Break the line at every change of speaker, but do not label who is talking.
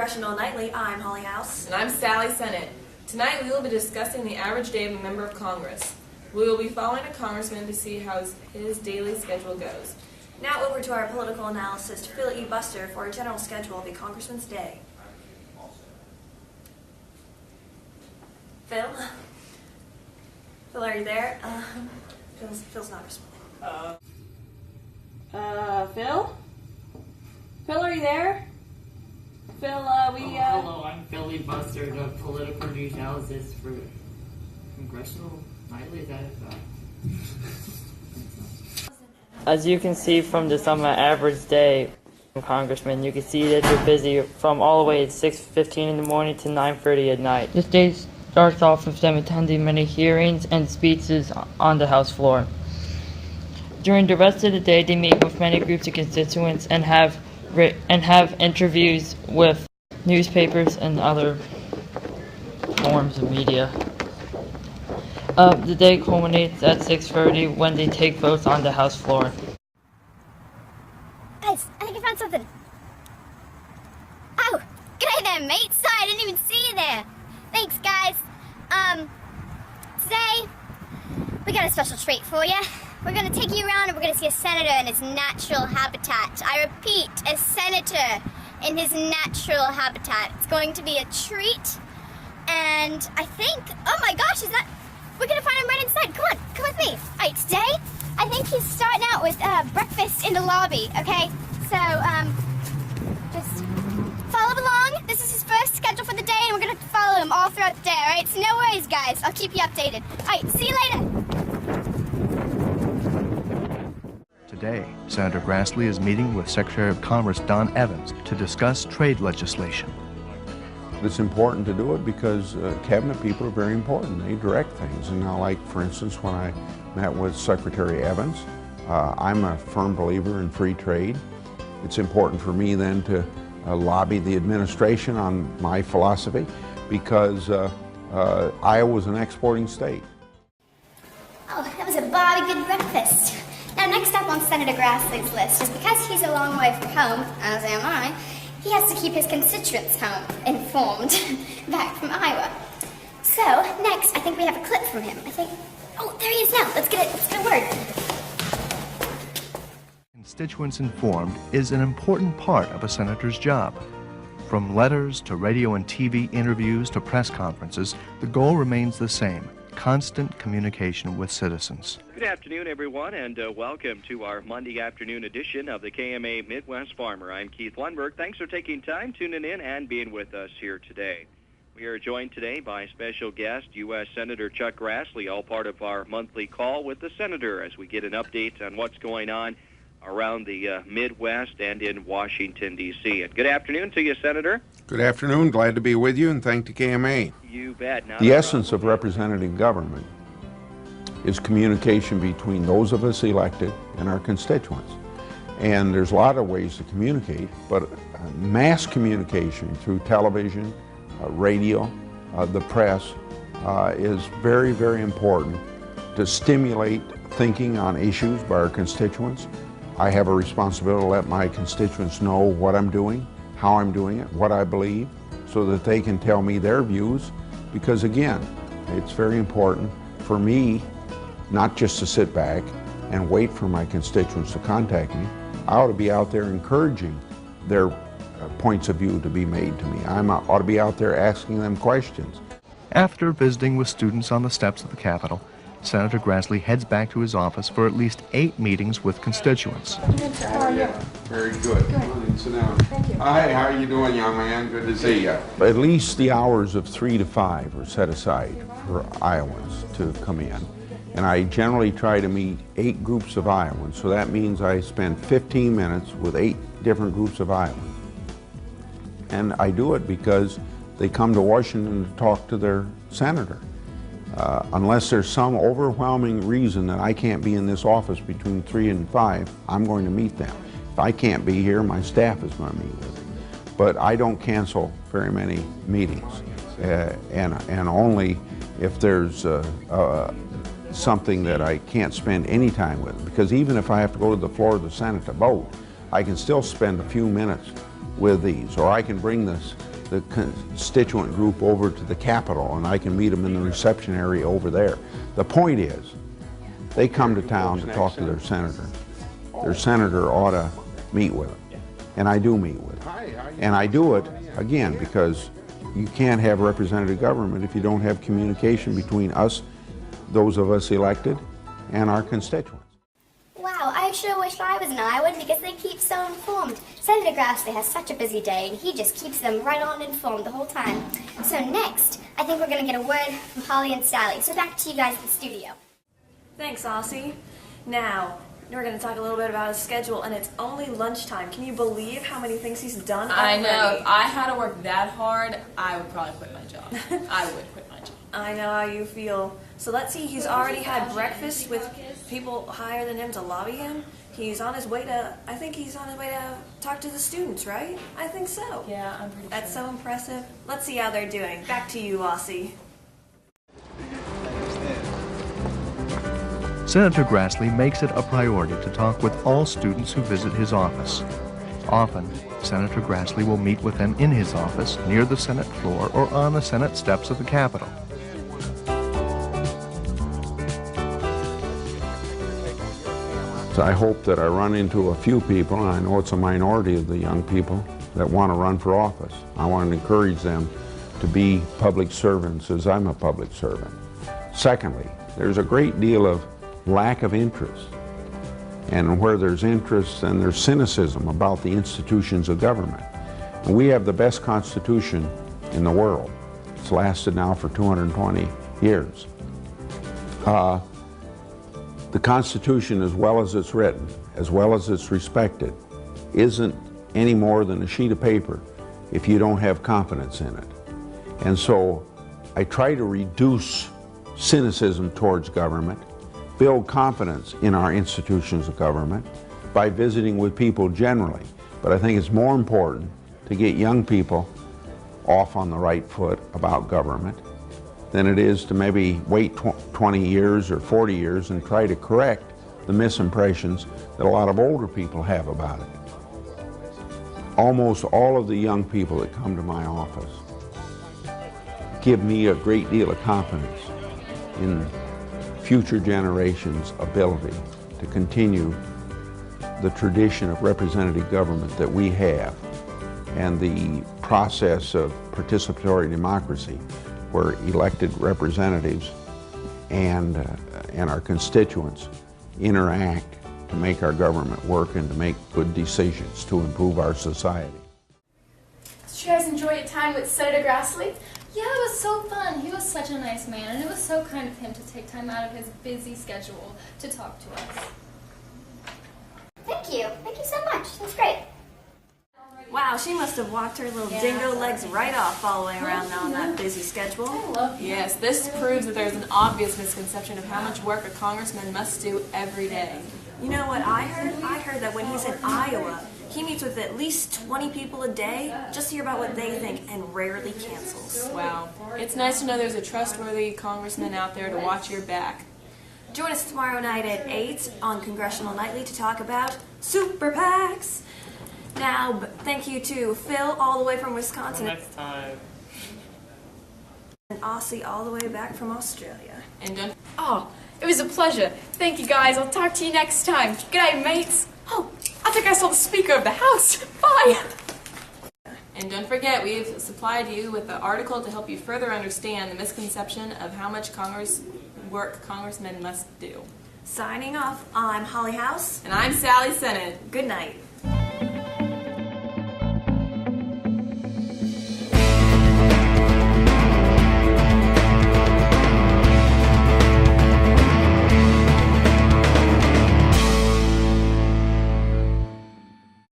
Congressional Nightly, I'm Holly House.
And I'm Sally Sennett. Tonight we will be discussing the average day of a member of Congress. We will be following a congressman to see how his daily schedule goes.
Now over to our political analyst, Phil E. Buster, for a general schedule of a congressman's day. Phil? Phil, are you there? Phil's not responding.
Phil? Phil, are you there? Phil,
Hello, I'm Phil E. Buster, the political news analyst for Congressional Nightly. As you can see from the summer average day, Congressman, you can see that you're busy from all the way at 6:15 in the morning to 9:30 at night. This day starts off with them attending many hearings and speeches on the House floor. During the rest of the day, they meet with many groups of constituents and have interviews with newspapers and other forms of media. The day culminates at 6:30 when they take votes on the House floor.
Guys, I think I found something. Oh, g'day there, mate. Sorry, I didn't even see you there. Thanks, guys. Today, we got a special treat for you. We're going to take you around and we're going to see a senator in his natural habitat. I repeat, a senator in his natural habitat. It's going to be a treat. And I think, oh my gosh, we're going to find him right inside. Come on, come with me. All right, today, I think he's starting out with breakfast in the lobby, okay? So, just follow along. This is his first schedule for the day, and we're going to follow him all throughout the day, all right? So no worries, guys. I'll keep you updated. All right, see you later.
Today, Senator Grassley is meeting with Secretary of Commerce Don Evans to discuss trade legislation.
It's important to do it because cabinet people are very important. They direct things. And now, like, for instance, when I met with Secretary Evans, I'm a firm believer in free trade. It's important for me then to lobby the administration on my philosophy because Iowa's an exporting state.
Oh, that was a bobby good breakfast. Now, next up on Senator Grassley's list is because he's a long way from home, as am I, he has to keep his constituents home informed back from Iowa. So, next, I think we have a clip from him. Oh, there he is now. Let's get a word.
Constituents informed is an important part of a senator's job. From letters to radio and TV interviews to press conferences, the goal remains the same: constant communication with citizens.
Good afternoon, everyone, and welcome to our Monday afternoon edition of the KMA Midwest Farmer. I'm Keith Lundberg. Thanks for taking time, tuning in, and being with us here today. We are joined today by special guest, U.S. Senator Chuck Grassley, all part of our monthly call with the Senator as we get an update on what's going on around the Midwest and in Washington, D.C. And good afternoon to you, Senator.
Good afternoon. Glad to be with you, and thank the KMA.
You bet. Now,
the essence of representative government is communication between those of us elected and our constituents. And there's a lot of ways to communicate, but mass communication through television, radio, the press is very, very important to stimulate thinking on issues by our constituents. I have a responsibility to let my constituents know what I'm doing, how I'm doing it, what I believe, so that they can tell me their views. Because again, it's very important for me not just to sit back and wait for my constituents to contact me. I ought to be out there encouraging their points of view to be made to me. I ought to be out there asking them questions.
After visiting with students on the steps of the Capitol, Senator Grassley heads back to his office for at least 8 meetings with constituents.
How are you? Very good. Good. Sit down.
Thank you.
Hi, how are you doing, young man? Good to see you. At least the hours of 3 to 5 are set aside for Iowans to come in. And I generally try to meet 8 groups of Iowans. So that means I spend 15 minutes with 8 different groups of Iowans. And I do it because they come to Washington to talk to their senator. Unless there's some overwhelming reason that I can't be in this office between 3 and 5, I'm going to meet them. If I can't be here, my staff is going to meet with them. But I don't cancel very many meetings, and only if there's something that I can't spend any time with. Because even if I have to go to the floor of the Senate to vote, I can still spend a few minutes with these, or I can bring this the constituent group over to the Capitol, and I can meet them in the reception area over there. The point is, they come to town to talk to their senator. Their senator ought to meet with them, and I do meet with them. And I do it, again, because you can't have representative government if you don't have communication between us, those of us elected, and our constituents.
Wow, I sure wish I was in Iowa because they keep so informed. Senator Grassley has such a busy day, and he just keeps them right on informed the whole time. So next, I think we're going to get a word from Holly and Sally. So back to you guys at the studio.
Thanks, Aussie. Now, we're going to talk a little bit about his schedule, and it's only lunchtime. Can you believe how many things he's done already?
I know. If I had to work that hard, I would probably quit my job. I would quit my job.
I know how you feel. So let's see, he's already had breakfast with people higher than him to lobby him. He's on his way to, I think he's on his way to talk to the students, right? I think so.
Yeah, I'm pretty sure.
That's so impressive. Let's see how they're doing. Back to you, Aussie.
Senator Grassley makes it a priority to talk with all students who visit his office. Often, Senator Grassley will meet with them in his office, near the Senate floor, or on the Senate steps of the Capitol.
So I hope that I run into a few people, and I know it's a minority of the young people that want to run for office. I want to encourage them to be public servants as I'm a public servant. Secondly, there's a great deal of lack of interest. And where there's interest, then there's cynicism about the institutions of government. And we have the best Constitution in the world. It's lasted now for 220 years. The Constitution, as well as it's written, as well as it's respected, isn't any more than a sheet of paper if you don't have confidence in it. And so I try to reduce cynicism towards government, build confidence in our institutions of government by visiting with people generally. But I think it's more important to get young people off on the right foot about government than it is to maybe wait 20 years or 40 years and try to correct the misimpressions that a lot of older people have about it. Almost all of the young people that come to my office give me a great deal of confidence in future generations' ability to continue the tradition of representative government that we have and the process of participatory democracy where elected representatives and our constituents interact to make our government work and to make good decisions to improve our society.
Did you guys enjoy your time with Senator Grassley? Yeah, it was so fun. He was such a nice man, and it was so kind of him to take time out of his busy schedule to talk to us.
Thank you. Thank you so much. That's great.
Wow, she must have walked her little dingo legs right off following around on that busy schedule.
I love you. Yes, this proves that there's an obvious misconception of how much work a congressman must do every day.
You know what I heard? I heard that when he's in Iowa, he meets with at least 20 people a day just to hear about what they think and rarely cancels.
Wow. It's nice to know there's a trustworthy congressman out there to watch your back.
Join us tomorrow night at 8 on Congressional Nightly to talk about Super PACs. Now, thank you to Phil all the way from Wisconsin.
Next time.
And Aussie all the way back from Australia.
And don't
Oh, it was a pleasure. Thank you, guys. I'll talk to you next time. Good night, mates. Oh, I think I saw the Speaker of the House. Bye.
And don't forget, we've supplied you with the article to help you further understand the misconception of how much work congressmen must do.
Signing off, I'm Holly House.
And I'm Sally Sennett.
Good night.